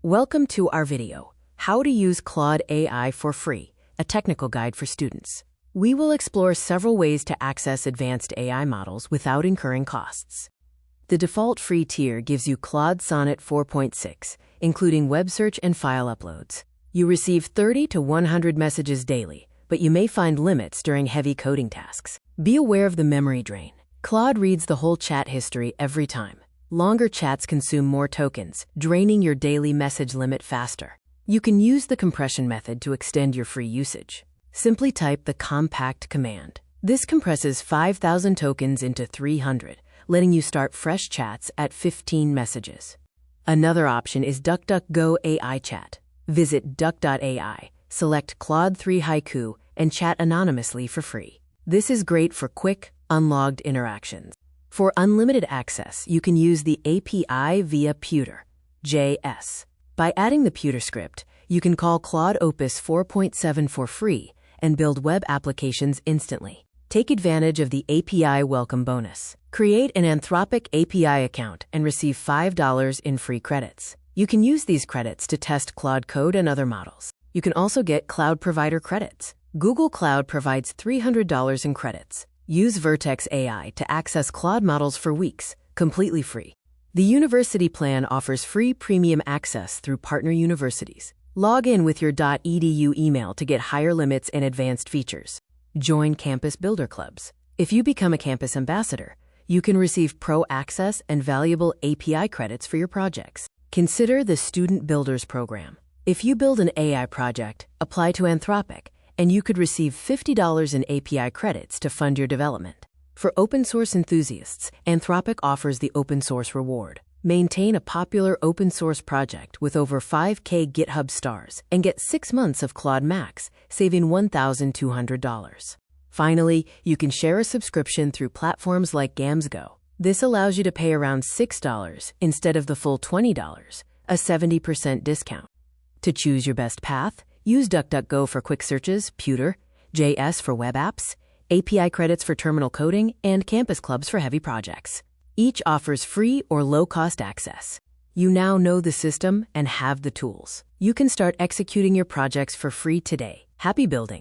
Welcome to our video, How to Use Claude AI for Free, a technical guide for students. We will explore several ways to access advanced AI models without incurring costs. The default free tier gives you Claude Sonnet 4.6, including web search and file uploads. You receive 30 to 100 messages daily, but you may find limits during heavy coding tasks. Be aware of the memory drain. Claude reads the whole chat history every time. Longer chats consume more tokens, draining your daily message limit faster. You can use the compression method to extend your free usage. Simply type the compact command. This compresses 5,000 tokens into 300, letting you start fresh chats at 15 messages. Another option is DuckDuckGo AI Chat. Visit Duck.ai, select Claude 3 Haiku, and chat anonymously for free. This is great for quick, unlogged interactions. For unlimited access, you can use the API via Puter.js. By adding the Puter script, you can call Claude Opus 4.7 for free and build web applications instantly. Take advantage of the API welcome bonus. Create an Anthropic API account and receive $5 in free credits. You can use these credits to test Claude Code and other models. You can also get cloud provider credits. Google Cloud provides $300 in credits. Use Vertex AI to access Claude models for weeks, completely free. The university plan offers free premium access through partner universities. Log in with your .edu email to get higher limits and advanced features. Join campus builder clubs. If you become a campus ambassador, you can receive pro access and valuable API credits for your projects. Consider the Student Builders Program. If you build an AI project, apply to Anthropic, and you could receive $50 in API credits to fund your development. For open source enthusiasts, Anthropic offers the Open Source Reward. Maintain a popular open source project with over 5K GitHub stars and get 6 months of Claude Max, saving $1,200. Finally, you can share a subscription through platforms like GamsGo. This allows you to pay around $6 instead of the full $20, a 70% discount. To choose your best path, use DuckDuckGo for quick searches, Puter.js for web apps, API credits for terminal coding, and campus clubs for heavy projects. Each offers free or low-cost access. You now know the system and have the tools. You can start executing your projects for free today. Happy building!